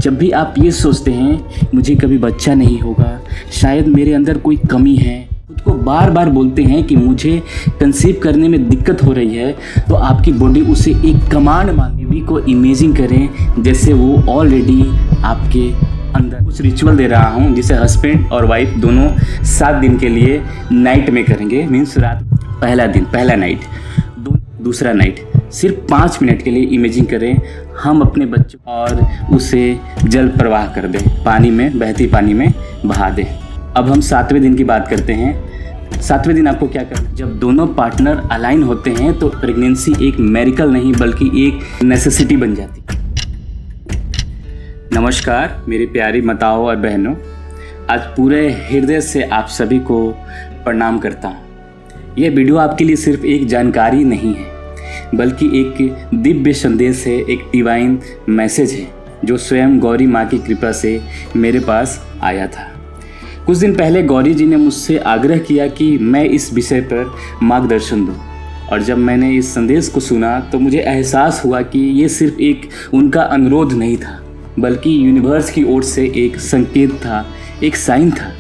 जब भी आप ये सोचते हैं मुझे कभी बच्चा नहीं होगा, शायद मेरे अंदर कोई कमी है, खुद को बार बार बोलते हैं कि मुझे कंसीव करने में दिक्कत हो रही है, तो आपकी बॉडी उसे एक कमांड मांगे भी को इमेजिन करें जैसे वो ऑलरेडी आपके अंदर कुछ रिचुअल दे रहा हूँ जिसे हस्बैंड और वाइफ दोनों 7 दिन के लिए नाइट में करेंगे। मीन्स रात पहला दिन पहला नाइट, दूसरा नाइट सिर्फ 5 मिनट के लिए इमेजिन करें हम अपने बच्चों और उसे जल प्रवाह कर दें, पानी में, बहती पानी में बहा दें। अब हम 7वें दिन की बात करते हैं। 7वें दिन आपको क्या करना है? जब दोनों पार्टनर अलाइन होते हैं तो प्रेगनेंसी एक मेरिकल नहीं बल्कि एक नेसेसिटी बन जाती है। नमस्कार मेरी प्यारी माताओं और बहनों, आज पूरे हृदय से आप सभी को प्रणाम करता हूँ। यह वीडियो आपके लिए सिर्फ एक जानकारी नहीं है बल्कि एक दिव्य संदेश है, एक डिवाइन मैसेज है जो स्वयं गौरी माँ की कृपा से मेरे पास आया था। कुछ दिन पहले गौरी जी ने मुझसे आग्रह किया कि मैं इस विषय पर मार्गदर्शन दूं, और जब मैंने इस संदेश को सुना तो मुझे एहसास हुआ कि ये सिर्फ एक उनका अनुरोध नहीं था बल्कि यूनिवर्स की ओर से एक संकेत था, एक साइन था।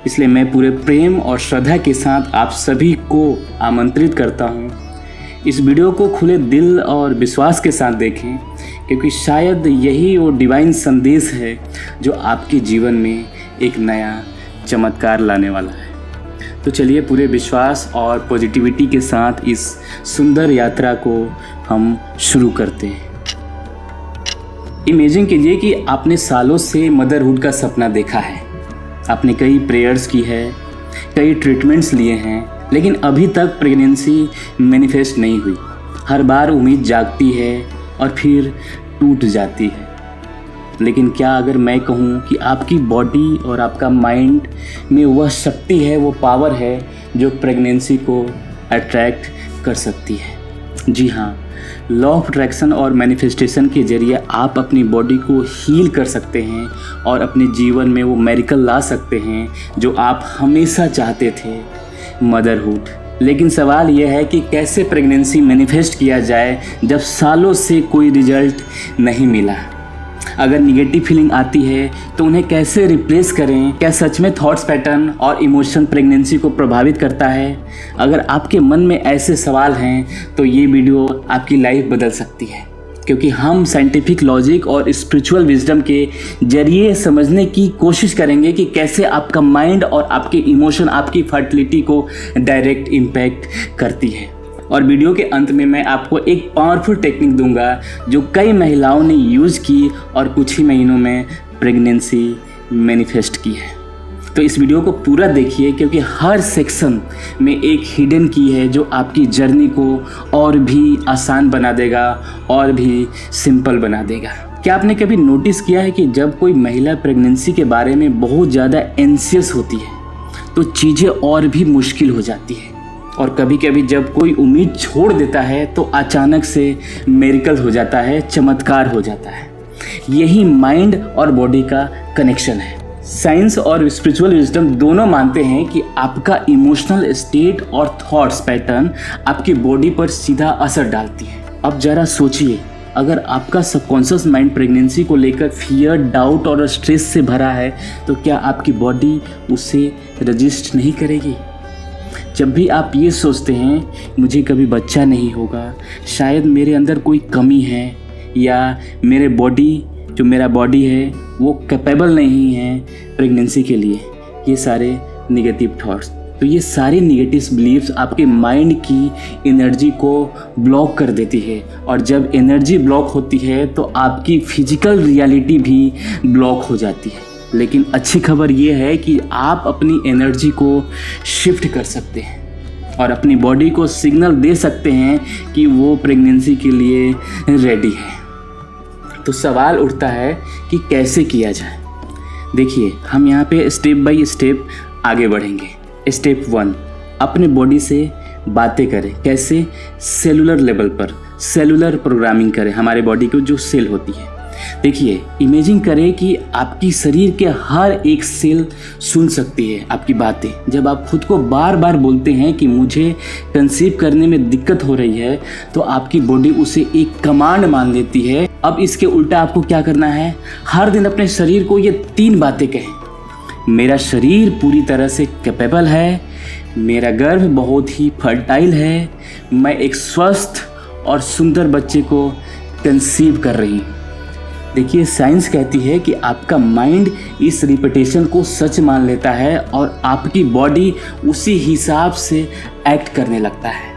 इसलिए मैं पूरे प्रेम और श्रद्धा के साथ आप सभी को आमंत्रित करता हूँ इस वीडियो को खुले दिल और विश्वास के साथ देखें, क्योंकि शायद यही वो डिवाइन संदेश है जो आपके जीवन में एक नया चमत्कार लाने वाला है। तो चलिए पूरे विश्वास और पॉजिटिविटी के साथ इस सुंदर यात्रा को हम शुरू करते हैं। इमेजिन कीजिए कि आपने सालों से मदरहुड का सपना देखा है, आपने कई प्रेयर्स की है, कई ट्रीटमेंट्स लिए हैं, लेकिन अभी तक प्रेगनेंसी मैनिफेस्ट नहीं हुई। हर बार उम्मीद जागती है और फिर टूट जाती है। लेकिन क्या अगर मैं कहूँ कि आपकी बॉडी और आपका माइंड में वह शक्ति है, वो पावर है जो प्रेगनेंसी को अट्रैक्ट कर सकती है। जी हाँ, लॉ ऑफ अट्रैक्शन और मैनिफेस्टेशन के जरिए आप अपनी बॉडी को हील कर सकते हैं और अपने जीवन में वो मेरिकल ला सकते हैं जो आप हमेशा चाहते थे, मदरहुड। लेकिन सवाल यह है कि कैसे प्रेगनेंसी मैनिफेस्ट किया जाए जब सालों से कोई रिजल्ट नहीं मिला। अगर निगेटिव फीलिंग आती है तो उन्हें कैसे रिप्लेस करें? क्या सच में थॉट्स पैटर्न और इमोशन प्रेगनेंसी को प्रभावित करता है? अगर आपके मन में ऐसे सवाल हैं तो ये वीडियो आपकी लाइफ बदल सकती है, क्योंकि हम साइंटिफिक लॉजिक और स्पिरिचुअल विजडम के जरिए समझने की कोशिश करेंगे कि कैसे आपका माइंड और आपके इमोशन आपकी फर्टिलिटी को डायरेक्ट इम्पैक्ट करती है। और वीडियो के अंत में मैं आपको एक पावरफुल टेक्निक दूंगा जो कई महिलाओं ने यूज़ की और कुछ ही महीनों में प्रेगनेंसी मैनिफेस्ट की है। तो इस वीडियो को पूरा देखिए, क्योंकि हर सेक्शन में एक हिडन की है जो आपकी जर्नी को और भी आसान बना देगा और भी सिंपल बना देगा। क्या आपने कभी नोटिस किया है कि जब कोई महिला प्रेगनेंसी के बारे में बहुत ज़्यादा एंशियस होती है तो चीज़ें और भी मुश्किल हो जाती है, और कभी कभी जब कोई उम्मीद छोड़ देता है तो अचानक से मेरिकल हो जाता है, चमत्कार हो जाता है। यही माइंड और बॉडी का कनेक्शन है। साइंस और स्पिरिचुअल विजडम दोनों मानते हैं कि आपका इमोशनल स्टेट और थॉट्स पैटर्न आपकी बॉडी पर सीधा असर डालती है। अब जरा सोचिए, अगर आपका सबकॉन्शियस माइंड प्रेगनेंसी को लेकर फियर, डाउट और स्ट्रेस से भरा है तो क्या आपकी बॉडी उसे रजिस्ट नहीं करेगी? जब भी आप ये सोचते हैं मुझे कभी बच्चा नहीं होगा, शायद मेरे अंदर कोई कमी है, या मेरे मेरा बॉडी है वो कैपेबल नहीं है प्रेगनेंसी के लिए, ये सारे निगेटिव थॉट्स, तो ये सारी निगेटिव बिलीव्स आपके माइंड की एनर्जी को ब्लॉक कर देती है। और जब एनर्जी ब्लॉक होती है तो आपकी फिजिकल रियलिटी भी ब्लॉक हो जाती है। लेकिन अच्छी खबर ये है कि आप अपनी एनर्जी को शिफ्ट कर सकते हैं और अपनी बॉडी को सिग्नल दे सकते हैं कि वो प्रेगनेंसी के लिए रेडी है। तो सवाल उठता है कि कैसे किया जाए। देखिए, हम यहाँ पे स्टेप बाय स्टेप आगे बढ़ेंगे। स्टेप 1, अपने बॉडी से बातें करें। कैसे? सेलुलर लेवल पर सेलुलर प्रोग्रामिंग करें हमारे बॉडी को जो सेल होती है। देखिए, इमेजिन करें कि आपकी शरीर के हर एक सेल सुन सकती है आपकी बातें। जब आप खुद को बार बार बोलते हैं कि मुझे कंसीव करने में दिक्कत हो रही है, तो आपकी बॉडी उसे एक कमांड मान लेती है। अब इसके उल्टा आपको क्या करना है, हर दिन अपने शरीर को ये 3 बातें कहें। मेरा शरीर पूरी तरह से कैपेबल है, मेरा गर्भ बहुत ही फर्टाइल है, मैं एक स्वस्थ और सुंदर बच्चे को कंसीव कर रही हूँ। देखिए, साइंस कहती है कि आपका माइंड इस रिपीटेशन को सच मान लेता है और आपकी बॉडी उसी हिसाब से एक्ट करने लगता है।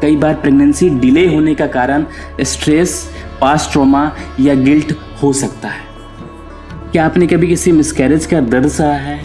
कई बार प्रेगनेंसी डिले होने का कारण स्ट्रेस, पास्ट ट्रॉमा या गिल्ट हो सकता है। क्या आपने कभी किसी मिसकैरेज का दर्द सहा है?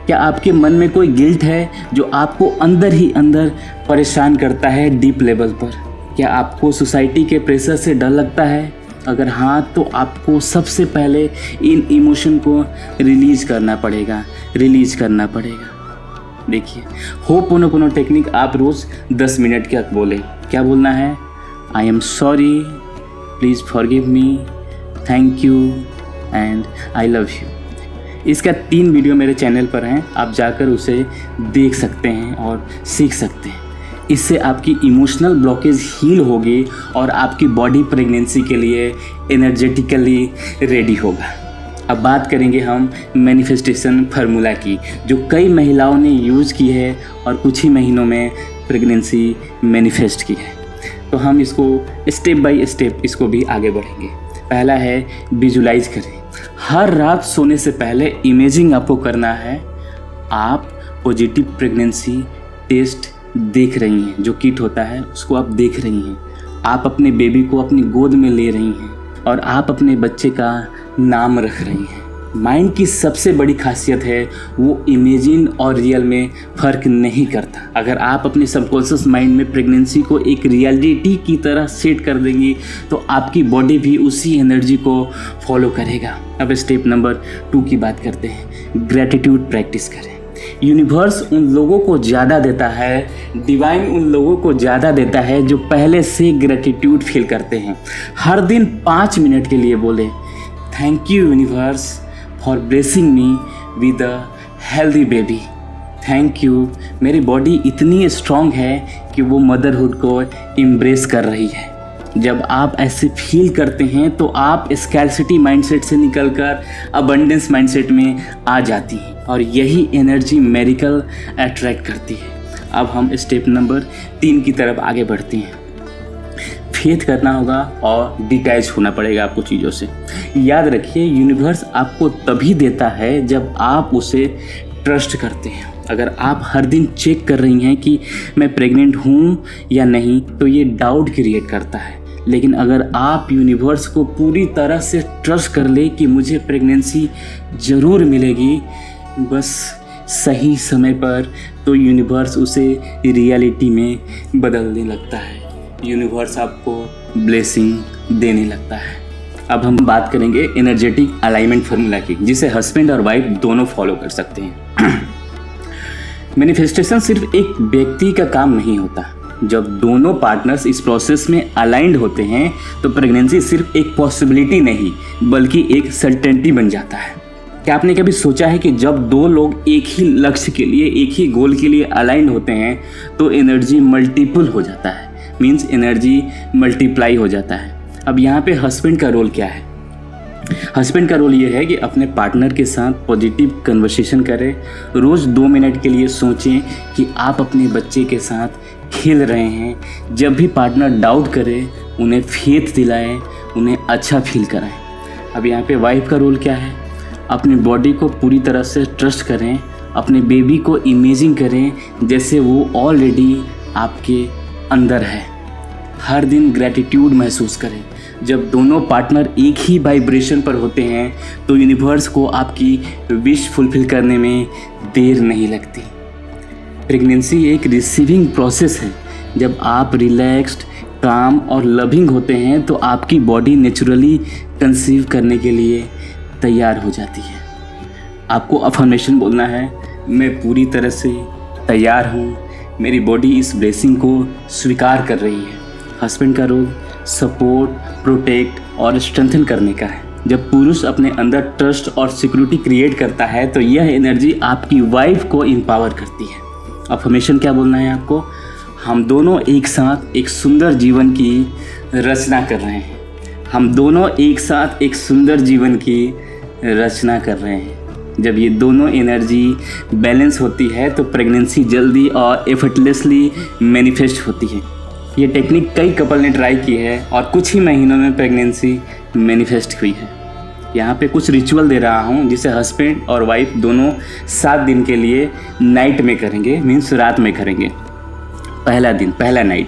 क्या आपके मन में कोई गिल्ट है जो आपको अंदर ही अंदर परेशान करता है डीप लेवल पर? क्या आपको सोसाइटी के प्रेशर से डर लगता है? अगर हाँ, तो आपको सबसे पहले इन इमोशन को रिलीज करना पड़ेगा। देखिए, होपोनोपोनो टेक्निक आप रोज़ 10 मिनट तक बोलें। क्या बोलना है? I am sorry, please forgive me, thank you and I love you. इसका 3 वीडियो मेरे चैनल पर हैं, आप जाकर उसे देख सकते हैं और सीख सकते हैं। इससे आपकी इमोशनल ब्लॉकेज हील होगी और आपकी बॉडी प्रेगनेंसी के लिए एनर्जेटिकली रेडी होगा। अब बात करेंगे हम मैनिफेस्टेशन फार्मूला की, जो कई महिलाओं ने यूज़ की है और कुछ ही महीनों में प्रेगनेंसी मैनिफेस्ट की है। तो हम इसको स्टेप बाय स्टेप इसको भी आगे बढ़ेंगे। पहला है विजुलाइज करें। हर रात सोने से पहले इमेजिंग आपको करना है, आप पॉजिटिव प्रेगनेंसी टेस्ट देख रही हैं, जो किट होता है उसको आप देख रही हैं, आप अपने बेबी को अपनी गोद में ले रही हैं और आप अपने बच्चे का नाम रख रही हैं। माइंड की सबसे बड़ी खासियत है वो इमेजिन और रियल में फ़र्क नहीं करता। अगर आप अपने सबकॉन्शियस माइंड में प्रेगनेंसी को एक रियलिटी की तरह सेट कर देंगी तो आपकी बॉडी भी उसी एनर्जी को फॉलो करेगा। अब स्टेप नंबर 2 की बात करते हैं। ग्रैटिट्यूड प्रैक्टिस करें। यूनिवर्स उन लोगों को ज़्यादा देता है, डिवाइन उन लोगों को ज़्यादा देता है जो पहले से ग्रैटिट्यूड फील करते हैं। हर दिन 5 मिनट के लिए बोले, thank you universe for blessing me with a healthy baby. Thank you, मेरी बॉडी इतनी स्ट्रांग है कि वो मदरहुड को एम्ब्रेस कर रही है। जब आप ऐसे फील करते हैं तो आप स्कैर्सिटी माइंडसेट से निकलकर अबंडेंस माइंडसेट में आ जाती हैं और यही एनर्जी मेरिकल अट्रैक्ट करती है। अब हम स्टेप नंबर 3 की तरफ आगे बढ़ते हैं। फेथ करना होगा और डिटैच होना पड़ेगा आपको चीज़ों से। याद रखिए, यूनिवर्स आपको तभी देता है जब आप उसे ट्रस्ट करते हैं। अगर आप हर दिन चेक कर रही हैं कि मैं प्रेग्नेंट हूँ या नहीं, तो ये डाउट क्रिएट करता है। लेकिन अगर आप यूनिवर्स को पूरी तरह से ट्रस्ट कर ले कि मुझे प्रेगनेंसी ज़रूर मिलेगी, बस सही समय पर, तो यूनिवर्स उसे रियलिटी में बदलने लगता है। यूनिवर्स आपको ब्लेसिंग देने लगता है। अब हम बात करेंगे एनर्जेटिक अलाइनमेंट फार्मूला की, जिसे हस्बैंड और वाइफ दोनों फॉलो कर सकते हैं। मैनिफेस्टेशन सिर्फ एक व्यक्ति का काम नहीं होता। जब दोनों पार्टनर्स इस प्रोसेस में अलाइंड होते हैं तो प्रेगनेंसी सिर्फ एक पॉसिबिलिटी नहीं बल्कि एक सर्टेनिटी बन जाता है। क्या आपने कभी सोचा है कि जब 2 लोग एक ही लक्ष्य के लिए, एक ही गोल के लिए अलाइंड होते हैं तो एनर्जी मल्टीपल हो जाता है, मीन्स एनर्जी मल्टीप्लाई हो जाता है। अब यहाँ पे हस्बैंड का रोल क्या है? हस्बैंड का रोल ये है कि अपने पार्टनर के साथ पॉजिटिव कन्वर्सेशन करें। रोज़ 2 मिनट के लिए सोचें कि आप अपने बच्चे के साथ खेल रहे हैं। जब भी पार्टनर डाउट करे, उन्हें फेथ दिलाएं, उन्हें अच्छा फील कराएं। अब यहाँ पे वाइफ का रोल क्या है? अपनी बॉडी को पूरी तरह से ट्रस्ट करें, अपने बेबी को इमेजिन करें जैसे वो ऑलरेडी आपके अंदर है। हर दिन ग्रैटिट्यूड महसूस करें। जब दोनों पार्टनर एक ही वाइब्रेशन पर होते हैं तो यूनिवर्स को आपकी विश फुलफिल करने में देर नहीं लगती। प्रेगनेंसी एक रिसीविंग प्रोसेस है। जब आप रिलैक्स्ड, काम और लविंग होते हैं तो आपकी बॉडी नेचुरली कंसीव करने के लिए तैयार हो जाती है। आपको अफर्मेशन बोलना है, मैं पूरी तरह से तैयार हूँ, मेरी बॉडी इस ब्लेसिंग को स्वीकार कर रही है। हस्बैंड का रोल, सपोर्ट, प्रोटेक्ट और स्ट्रेंथन करने का है। जब पुरुष अपने अंदर ट्रस्ट और सिक्योरिटी क्रिएट करता है तो यह एनर्जी आपकी वाइफ को एम्पावर करती है। अफर्मेशन क्या बोलना है आपको? हम दोनों एक साथ एक सुंदर जीवन की रचना कर रहे हैं। हम दोनों एक साथ एक सुंदर जीवन की रचना कर रहे हैं। जब ये दोनों एनर्जी बैलेंस होती है तो प्रेगनेंसी जल्दी और एफर्टलेसली मैनिफेस्ट होती है। ये टेक्निक कई कपल ने ट्राई की है और कुछ ही महीनों में प्रेगनेंसी मैनिफेस्ट हुई है। यहाँ पे कुछ रिचुअल दे रहा हूँ जिसे हस्बैंड और वाइफ दोनों 7 दिन के लिए नाइट में करेंगे, मीन्स रात में करेंगे। पहला दिन, पहला नाइट,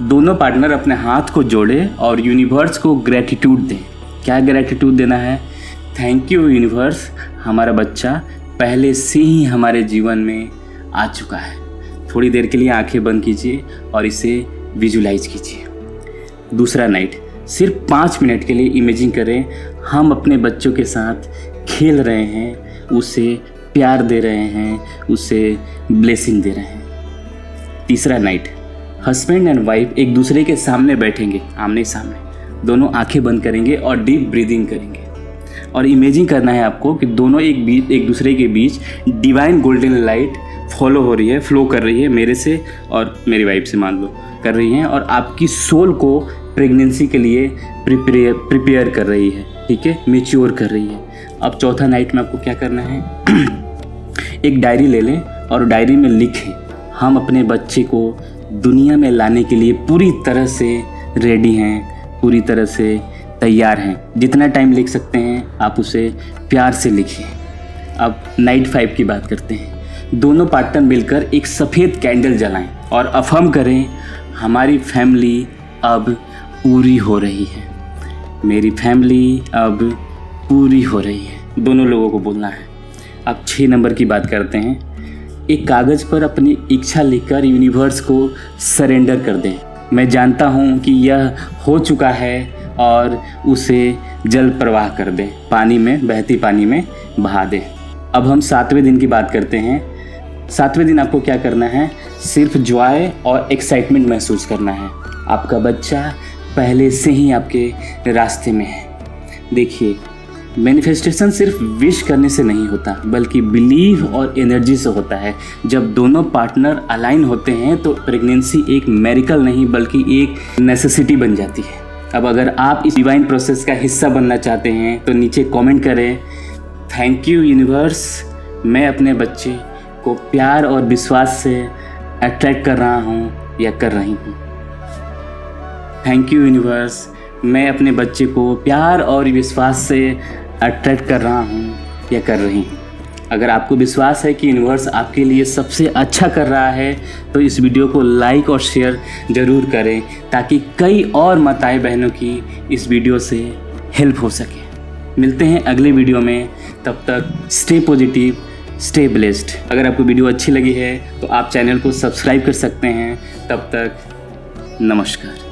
दोनों पार्टनर अपने हाथ को जोड़े और यूनिवर्स को ग्रेटिट्यूड दें। क्या ग्रेटिट्यूड देना है? थैंक यू यूनिवर्स, हमारा बच्चा पहले से ही हमारे जीवन में आ चुका है। थोड़ी देर के लिए आंखें बंद कीजिए और इसे विजुलाइज कीजिए। दूसरा नाइट, सिर्फ 5 मिनट के लिए इमेजिन करें हम अपने बच्चों के साथ खेल रहे हैं, उसे प्यार दे रहे हैं, उसे ब्लेसिंग दे रहे हैं। तीसरा नाइट, हस्बैंड एंड वाइफ एक दूसरे के सामने बैठेंगे, आमने सामने, दोनों आंखें बंद करेंगे और डीप ब्रीदिंग करेंगे और इमेजिन करना है आपको कि दोनों एक दूसरे के बीच डिवाइन गोल्डन लाइट फॉलो हो रही है, फ्लो कर रही है, मेरे से और मेरी वाइफ से मान लो कर रही हैं, और आपकी सोल को प्रेगनेंसी के लिए प्रिपेयर कर रही है, ठीक है, मैच्योर कर रही है। अब चौथा नाइट में आपको क्या करना है? एक डायरी ले लें और डायरी में लिखें हम अपने बच्चे को दुनिया में लाने के लिए पूरी तरह से रेडी हैं, पूरी तरह से तैयार हैं। जितना टाइम लिख सकते हैं आप उसे प्यार से लिखिए। अब नाइट 5 की बात करते हैं। दोनों पार्टनर मिलकर एक सफ़ेद कैंडल जलाएं और अफर्म करें हमारी फैमिली अब पूरी हो रही है, मेरी फैमिली अब पूरी हो रही है। दोनों लोगों को बोलना है। अब 6 नंबर की बात करते हैं। एक कागज़ पर अपनी इच्छा लिखकर यूनिवर्स को सरेंडर कर दें। मैं जानता हूँ कि यह हो चुका है और उसे जल प्रवाह कर दें, पानी में, बहती पानी में बहा दें। अब हम 7वें दिन की बात करते हैं। 7वें दिन आपको क्या करना है? सिर्फ जॉय और एक्साइटमेंट महसूस करना है। आपका बच्चा पहले से ही आपके रास्ते में है। देखिए, मैनिफेस्टेशन सिर्फ विश करने से नहीं होता बल्कि बिलीव और एनर्जी से होता है। जब दोनों पार्टनर अलाइन होते हैं तो प्रेगनेंसी एक मेरिकल नहीं बल्कि एक नेसेसिटी बन जाती है। अब अगर आप इस डिवाइन प्रोसेस का हिस्सा बनना चाहते हैं तो नीचे कमेंट करें, थैंक यू यूनिवर्स, मैं अपने बच्चे को प्यार और विश्वास से अट्रैक्ट कर रहा हूँ या कर रही हूँ। थैंक यू यूनिवर्स, मैं अपने बच्चे को प्यार और विश्वास से अट्रैक्ट कर रहा हूँ या कर रही हूँ। अगर आपको विश्वास है कि यूनिवर्स आपके लिए सबसे अच्छा कर रहा है तो इस वीडियो को लाइक और शेयर ज़रूर करें ताकि कई और माताएं बहनों की इस वीडियो से हेल्प हो सके। मिलते हैं अगले वीडियो में, तब तक स्टे पॉजिटिव, स्टे ब्लेस्ड। अगर आपको वीडियो अच्छी लगी है तो आप चैनल को सब्सक्राइब कर सकते हैं। तब तक नमस्कार।